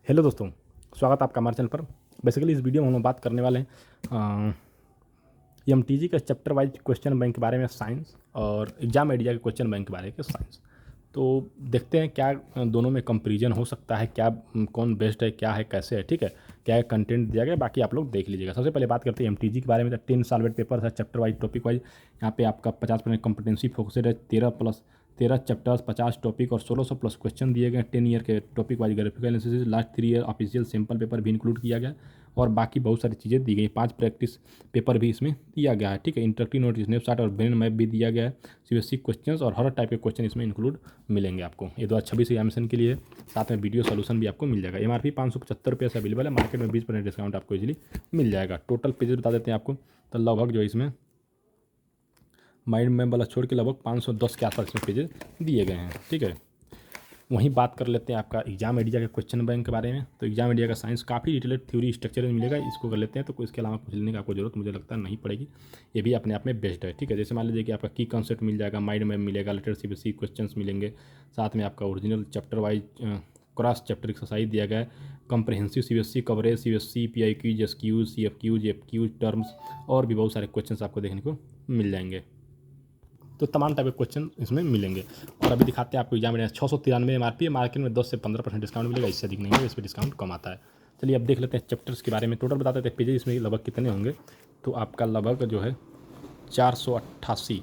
Hello दोस्तों, स्वागत है आपका हमारे चैनल पर। बेसिकली इस वीडियो में हम लोग बात करने वाले हैं एमटीजी के चैप्टर वाइज क्वेश्चन बैंक के बारे में साइंस और एग्जाम आइडिया के क्वेश्चन बैंक के बारे में साइंस। तो देखते हैं क्या दोनों में कंपैरिजन हो सकता है, क्या कौन बेस्ट है, क्या है, कैसे है, ठीक है, क्या कंटेंट दिया गया, बाकी आप लोग देख लीजिएगा। सबसे पहले बात करते हैं एमटीजी के बारे में। 10 सॉल्वेंट पेपर है, चैप्टर वाइज टॉपिक वाइज। यहाँ पे आपका 50% कॉम्पिटेंसी फोकस्ड है, 13 चैप्टर्स, 50 टॉपिक और 1600 प्लस क्वेश्चन दिए गए। 10 ईयर के topic wise graphical analysis, last 3 year official sample paper भी इंक्लूड किया गया और बाकी बहुत सारी चीज़ें दी गई। 5 प्रैक्टिस पेपर भी इसमें दिया गया है, ठीक है। इंटरेक्टिव नोट, स्नैपशॉट और ब्रेन मैप भी दिया गया है। सीबीएसई क्वेश्चंस और हर टाइप के क्वेश्चन इसमें इंक्लूड मिलेंगे आपको। ये 2026 एग्जामिनेशन के लिए साथ में वीडियो सोल्यूशन भी आपको मिल जाएगा। एमआरपी 575 रुपये से अवेलेबल है, मार्केट में 20% डिस्काउंट आपको इजीली मिल जाएगा। टोटल पेजेस बता देते हैं आपको, तो लगभग जो है इसमें माइंड मैप वाला छोड़ के लगभग 510 के आसपास इसमें पेजेस दिए गए हैं, ठीक है। वहीं बात कर लेते हैं आपका एग्जाम आइडिया के क्वेश्चन बैंक के बारे में। तो एग्जाम आइडिया का साइंस काफ़ी डिटेलेड थ्योरी स्ट्रक्चर में मिलेगा, इसको कर लेते हैं। तो इसके अलावा कुछ लेने की आपको जरूरत मुझे लगता है नहीं पड़ेगी, ये भी अपने आप में बेस्ट है, ठीक है। जैसे मान लीजिए कि आपका की कॉन्सेप्ट मिल जाएगा, माइंड मैप मिलेगा, लेटेस्ट सीबीएसई क्वेश्चन मिलेंगे, साथ में आपका original chapter wise cross chapter exercise दिया गया है, comprehensive CBSE coverage, CBSE PIQs, SQs, CFQs, FQs, terms और भी बहुत सारे क्वेश्चन आपको देखने को मिल जाएंगे। तो तमाम टाइप के क्वेश्चन इसमें मिलेंगे। और अभी दिखाते हैं आपको एग्जाम में 693 एमआरपी है, मार्केट में 10 से 15% डिस्काउंट मिलेगा, इससे अधिक नहीं है, इस पर डिस्काउंट कम आता है। चलिए अब देख लेते हैं चैप्टर्स के बारे में। टोटल बता देते हैं पेजेस इसमें लगभग कितने होंगे। तो आपका लगभग जो है 488,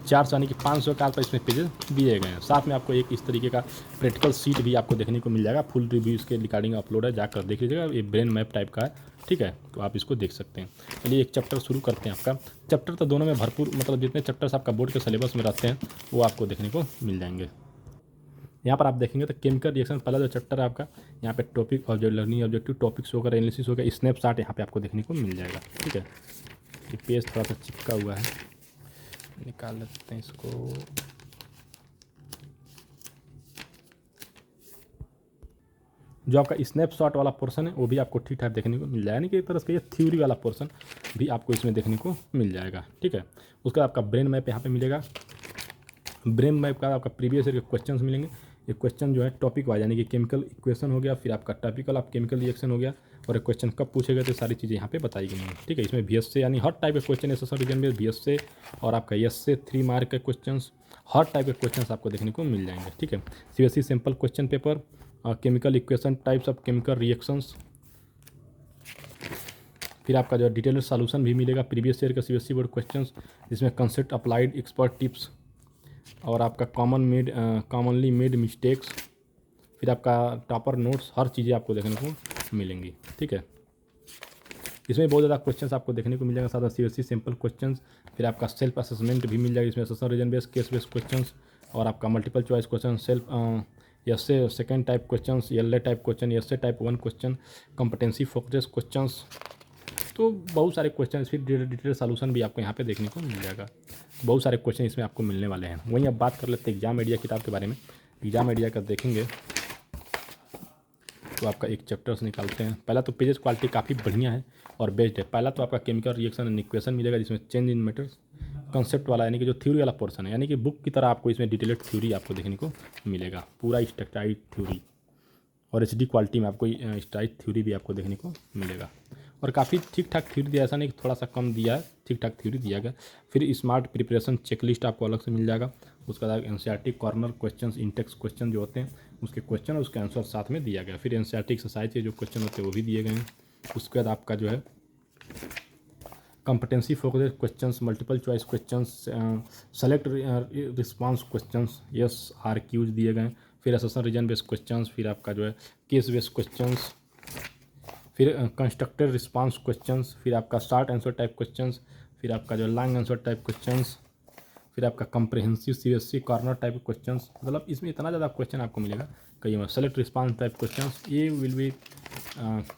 400 यानी कि 500 के आसपास इसमें पेजेस दिए गए हैं। साथ में आपको एक इस तरीके का प्रैक्टिकल सीट भी आपको देखने को मिल जाएगा। फुल रिव्यू इसके रिकॉर्डिंग अपलोड है, जाकर देख लीजिएगा। ये ब्रेन मैप टाइप का है, ठीक है, तो आप इसको देख सकते हैं। चलिए एक चैप्टर शुरू करते हैं। आपका चैप्टर तो दोनों में भरपूर, मतलब जितने चैप्टर्स आपका बोर्ड के सिलेबस में रहते हैं वो आपको देखने को मिल जाएंगे। यहाँ पर आप देखेंगे तो केमिकल रिएक्शन पहला जो चैप्टर है आपका, यहाँ पे topic object learning objective topics होकर एनालिसिस होगा, स्नैपशॉट यहाँ पे आपको देखने को मिल जाएगा, ठीक है। ये पेज थोड़ा सा चिपका हुआ है, निकाल लेते हैं इसको। जो आपका स्नैपशॉट वाला पोर्शन है वो भी आपको ठीक ठाक देखने को मिल जाएगा, यानी कि एक तरह से ये थ्योरी वाला पोर्शन भी आपको इसमें देखने को मिल जाएगा, ठीक है। उसका आपका ब्रेन मैप यहाँ पे मिलेगा। ब्रेन मैप का आपका प्रीवियस ईयर के क्वेश्चंस मिलेंगे। ये क्वेश्चन जो है टॉपिक वाइज, यानी कि केमिकल इक्वेशन हो गया, फिर आपका टॉपिकल आप केमिकल रिएक्शन हो गया, और क्वेश्चन कब पूछे गए तो सारी चीज़ें यहाँ पे बताई गई हैं, ठीक है। इसमें VS से यानी हर टाइप के क्वेश्चन एसएससी रीजन में VS से और आपका एस से 3 मार्क के क्वेश्चन, हर टाइप के क्वेश्चन आपको देखने को मिल जाएंगे, ठीक है। CBSE simple question paper, chemical equation, types of chemical reactions, फिर आपका जो डिटेल्ड सॉल्यूशन भी मिलेगा प्रीवियस ईयर का सीबीएसई बोर्ड क्वेश्चंस, जिसमें कंसेप्ट अप्लाइड एक्सपर्ट टिप्स और आपका कॉमनली मेड मिस्टेक्स, फिर आपका टॉपर नोट्स, हर चीज़ें आपको देखने को मिलेंगी, ठीक है। इसमें बहुत ज़्यादा क्वेश्चंस आपको देखने को मिल जाएगा, साथ सीबीएसई सिंपल क्वेश्चंस, फिर आपका सेल्फ असेसमेंट भी मिल जाएगा, इसमें assessment reason based, case based questions और आपका multiple choice question, self essay second type questions, LA type question, essay type 1 question, competency focused questions. तो बहुत सारे क्वेश्चन, फिर डिटेल सॉल्यूशन भी आपको यहाँ पे देखने को मिल जाएगा। बहुत सारे क्वेश्चन इसमें आपको मिलने वाले हैं। वहीं अब बात कर लेते हैं एग्जाम आइडिया किताब के बारे में। एग्जाम आइडिया का देखेंगे तो आपका एक चैप्टर से निकालते हैं। पहला तो पेजेस क्वालिटी काफ़ी बढ़िया है और बेस्ड है। पहला तो आपका केमिकल रिएक्शन एंड इक्वेशन मिलेगा, जिसमें चेंज इन मेटर्स कंसेप्ट वाला, यानी कि जो थ्योरी वाला पोर्शन है, यानी कि बुक की तरह आपको इसमें डिटेलेड थ्योरी आपको देखने को मिलेगा, पूरा स्ट्रक्चराइज थ्योरी, और HD क्वालिटी में आपको स्ट्राइक थ्योरी भी आपको देखने को मिलेगा। और काफ़ी ठीक ठाक थ्योरी दिया, ऐसा नहीं कि थोड़ा सा कम दिया है, ठीक ठाक थ्योरी दिया गया। फिर स्मार्ट प्रिपरेशन चेकलिस्ट आपको अलग से मिल जाएगा। उसके बाद NCERT corner question, Intex question जो होते हैं उसके क्वेश्चन और उसके आंसर साथ में दिया गया। फिर NCERT एक्सरसाइज के जो क्वेश्चन होते हैं वो भी दिए गए हैं। उसके बाद आपका जो है competency focused questions, multiple choice questions, select response questions, SRQs दिए गए। फिर असेसन रीजन बेस्ड क्वेश्चंस, फिर आपका जो है केस बेस्ड क्वेश्चंस, फिर कंस्ट्रक्टेड रिस्पांस क्वेश्चंस, फिर आपका शॉर्ट आंसर टाइप क्वेश्चंस, फिर आपका जो लॉन्ग आंसर टाइप क्वेश्चंस, फिर आपका comprehensive CBSE corner type questions. मतलब इसमें इतना ज़्यादा क्वेश्चन आपको मिलेगा कई में। सेलेक्ट रिस्पांस टाइप क्वेश्चंस, ये will be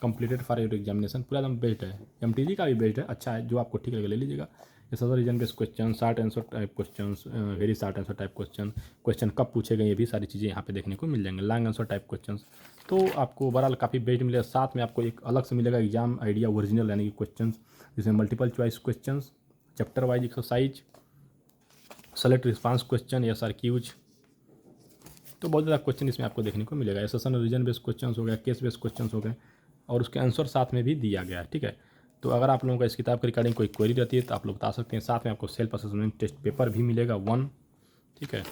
completed for your examination. पूरा एकदम बेस्ट है, एमटीजी का भी बेस्ट है, अच्छा है, जो आपको ठीक लगेगा ले लीजिएगा। ये सब reason based question, short answer type questions, very short answer type question कब पूछे गए, ये भी सारी चीज़ें यहाँ पे देखने को मिल जाएंगे। लॉन्ग आंसर टाइप क्वेश्चंस, तो आपको ओवरऑल काफ़ी बेस्ट मिलेगा। साथ में आपको एक अलग से मिलेगा एग्जाम आइडिया ओरिजिनल, यानी कि क्वेश्चन, जिसमें multiple choice question, chapter wise exercise, select response question, SRQs, तो बहुत ज़्यादा क्वेश्चन इसमें आपको देखने को मिलेगा। एसेशन रीजन बेस्ड क्वेश्चन हो गया, केस बेस्ड क्वेश्चन हो गए, और उसके आंसर साथ में भी दिया गया है। ठीक है, तो अगर आप लोगों का इस किताब के रिगार्डिंग कोई क्वेरी रहती है तो आप लोग बता सकते हैं। साथ में आपको सेल्फ असेसमेंट टेस्ट पेपर भी मिलेगा 1। ठीक है,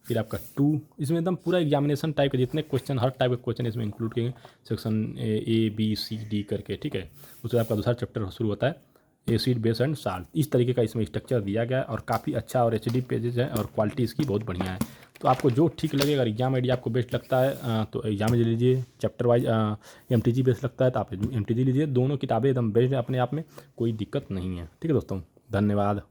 फिर आपका 2, इसमें एकदम पूरा एग्जामिनेशन टाइप के जितने क्वेश्चन, हर टाइप के क्वेश्चन इसमें इंक्लूड किए, section A B C D करके। ठीक है, उसके बाद आपका दूसरा चैप्टर शुरू होता है एसिड बेस एंड साल्ट। इस तरीके का इसमें स्ट्रक्चर दिया गया है और काफ़ी अच्छा और HD पेजेज है और क्वालिटी इसकी बहुत बढ़िया है। तो आपको जो ठीक लगे, अगर एग्जाम आइडिया आपको बेस्ट लगता है तो एग्जाम ले लीजिए। चैप्टर वाइज MTG बेस्ट लगता है तो आप MTG लीजिए। दोनों किताबें एकदम बेस्ट है अपने आप में, कोई दिक्कत नहीं है। ठीक है दोस्तों, धन्यवाद।